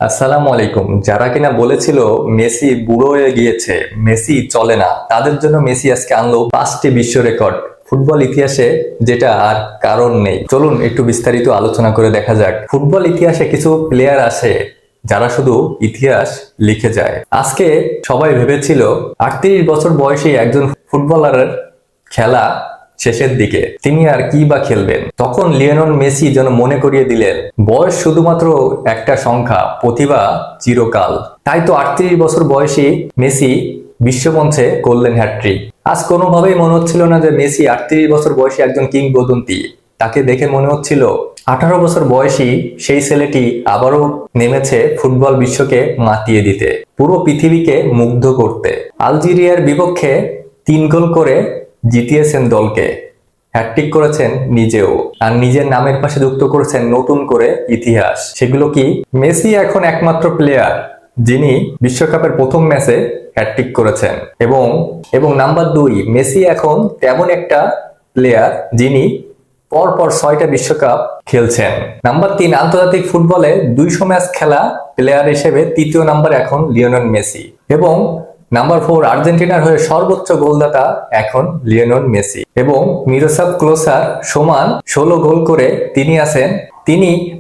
আসসালামু আলাইকুম। যারা কিনা বলেছিল মেসি বুড়ো হয়ে গিয়েছে, মেসি চলে না, তাদের জন্য মেসি আজকে আনলো 5টি বিশ্ব রেকর্ড ফুটবল ইতিহাসে, যেটা আর কারণ নেই। চলুন একটু বিস্তারিত আলোচনা করে দেখা যাক। ফুটবল ইতিহাসে কিছু প্লেয়ার আছে যারা শুধু ইতিহাস লিখে যায়। আজকে সবাই ভেবেছিল 38 বছর বয়সী একজন ফুটবলারের খেলা শেষের দিকে, তিনি আর কি বা খেলবেন। তখন লিওনেল মেসি যেন মনে করিয়ে দিলেন, বয়স শুধুমাত্র একটা সংখ্যা, প্রতিভা চিরকাল। তাই তো 38 বছর বয়সী মেসি বিশ্বমঞ্চে করলেন হ্যাটট্রিক। আজ কোনোভাবেই মনে হচ্ছিল না যে মেসি 38 বছর বয়সী একজন কিংবদন্তি। তাকে দেখে মনে হচ্ছিল 18 বছর বয়সী সেই ছেলেটি আবারও নেমেছে ফুটবল বিশ্বকে মাতিয়ে দিতে, পুরো পৃথিবীকে মুগ্ধ করতে। আলজেরিয়ার বিপক্ষে 3 গোল করে জিতিয়েছেন দলকে, হ্যাটট্রিক করেছেন নিজেও, আর নিজের নামের পাশে যুক্ত করেছেন নতুন করে ইতিহাস। সেগুলো কি? মেসি এখন একমাত্র প্লেয়ার যিনি বিশ্বকাপের প্রথম ম্যাচে হ্যাটট্রিক করেছেন, এবং নাম্বার 2, মেসি এখন তেমন একটা প্লেয়ার যিনি পরপর 6টা বিশ্বকাপ খেলছেন। নাম্বার 3, আন্তর্জাতিক ফুটবলে 200 ম্যাচ খেলা প্লেয়ার হিসেবে 3য় নাম্বার এখন লিওনেল মেসি। এবং নাম্বার 4, আর্জেন্টিনার হয়ে সর্বোচ্চ গোলদাতা এখন লিওনেল মেসি। এবং মিরোস্লাভ ক্লোসার সমান 16 গোল করে তিনি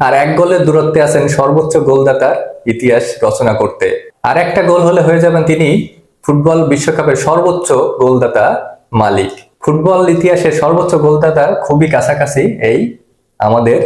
আর 1 গোলের দূরত্বে আছেন সর্বোচ্চ গোলদাতার ইতিহাস রচনা করতে। আর একটা গোল হলে হয়ে যাবেন তিনি ফুটবল বিশ্বকাপের সর্বোচ্চ গোলদাতা মালিক। ফুটবল ইতিহাসের সর্বোচ্চ গোলদাতার খুবই কাছাকাছি এই আমাদের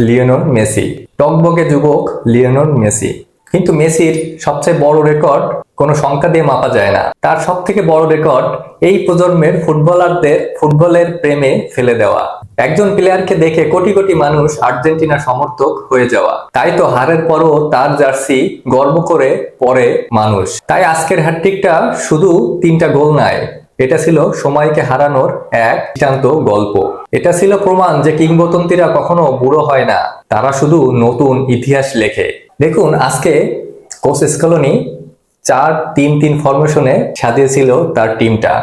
লিওনেল মেসি, টকবকে যুবক লিওনেল মেসি। কিন্তু মেসির সবচেয়ে বড় রেকর্ড কোনো সংখ্যা দিয়ে মাপা যায় না। তার সব থেকে বড় রেকর্ড এই প্রজন্মের ফুটবলারদের ফুটবলের প্রেমে ফেলে দেওয়া। একজন প্লেয়ারকে দেখে কোটি কোটি মানুষ আর্জেন্টিনার সমর্থক হয়ে যাওয়া। তাই তো হারের পরও তার জার্সি গর্ব করে পরে মানুষ। তাই আজকের হ্যাটট্রিকটা শুধু 3টা গোল নয়, এটা ছিল সময়কে হারানোর এক দৃষ্টান্ত গল্প। এটা ছিল প্রমাণ যে কিংবদন্তিরা কখনো বুড়ো হয় না, তারা শুধু নতুন ইতিহাস লেখে। দেখুন, আজকে কোচ স্কলোনি 4-3-3 ফরমেশনে সাজিয়েছিল তার টিমটা।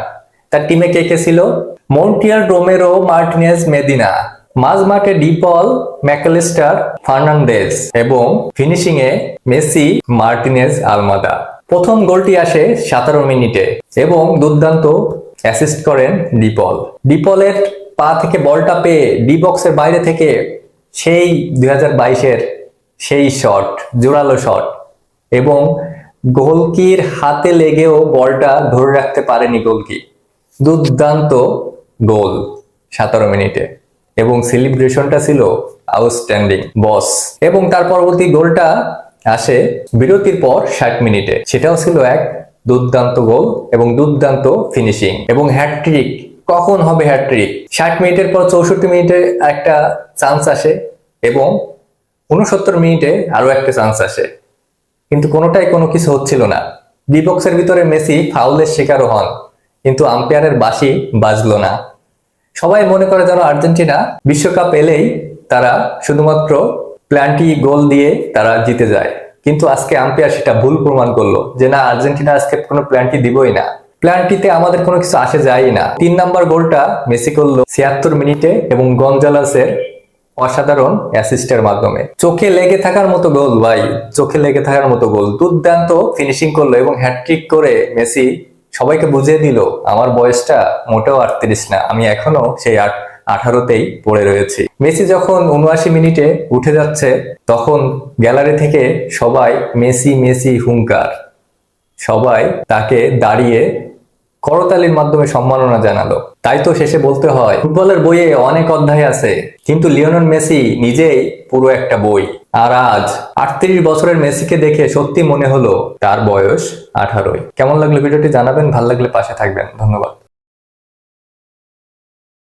তার টিমে কে কে ছিল? Montiel, Romero, Martinez, Medina. মাঝমাঠে ডিপল, ম্যাকঅ্যালিস্টার, ফার্নান্দেজ, এবং ফিনিশিং এ মেসি, মার্টিনেজ, আলমাদা। প্রথম গোলটি আসে 17 মিনিটে এবং দুর্দান্ত অ্যাসিস্ট করেন ডিপল। ডিপলের পা থেকে বলটা পেয়ে ডি বক্সের বাইরে থেকে সেই 2022-এর সেই শট, জোরালো শট, এবং গোলকির হাতে লেগেও বলটা ধরে রাখতে পারেনি গোলকি। দুর্দান্ত গোল 17 মিনিটে, এবং সেলিব্রেশনটা ছিল আউটস্ট্যান্ডিং বস। এবং তার পরবর্তী গোলটা আসে বিরতির পর 60 মিনিটে, সেটাও ছিল এক দুর্দান্ত গোল এবং দুর্দান্ত ফিনিশিং এবং হ্যাটট্রিক। কখন হবে হ্যাটট্রিক? 60 মিনিটের পর 64 মিনিটে একটা চান্স আসে এবং 69 মিনিটে আরো একটা চান্স আসে, কিন্তু কোনোটাই কোনো কিছু হচ্ছিল না। ডি বক্সের ভিতরে মেসি ফাউলের শিকারও হন, কিন্তু আম্পায়ারের বাঁশি বাজলো না। সবাই মনে করে যেন আর্জেন্টিনা বিশ্বকাপ এলেই তারা শুধুমাত্র প্ল্যান্টি গোল দিয়ে তারা জিতে যায়। কিন্তু আজকে আম্পায়ার সেটা ভুল প্রমাণ করলো যে না, আর্জেন্টিনা আজকে কোনো প্ল্যান্টি দিবই না, প্ল্যান্টিতে আমাদের কোনো কিছু আসে যায় না। 3 নাম্বার গোলটা মেসি করলো 76 মিনিটে এবং গঞ্জালাসের অসাধারণ অ্যাসিস্টের মাধ্যমে। চোখে লেগে থাকার মতো গোল ভাই, চোখে লেগে থাকার মতো গোল। দুর্দান্ত ফিনিশিং করলো এবং হ্যাটট্রিক করে মেসি সবাইকে বুঝিয়ে দিল, আমার বয়সটা মোটেও 38 না, আমি এখনো সেই 18তেই পড়ে রয়েছি। মেসি যখন 79 মিনিটে উঠে যাচ্ছে, তখন গ্যালারি থেকে সবাই মেসি মেসি হুঙ্কার, সবাই তাকে দাঁড়িয়ে করতালির মাধ্যমে সম্মাননা জানালো। তাই তো শেষে বলতে হয়, ফুটবলের বইয়ে অনেক অধ্যায় আছে, কিন্তু লিওনেল মেসি নিজেই পুরো একটা বই। আর আজ 38 বছরের মেসিকে দেখে সত্যি মনে হলো তার বয়স 18। কেমন লাগলো ভিডিওটি জানাবেন, ভালো লাগলে পাশে থাকবেন। ধন্যবাদ।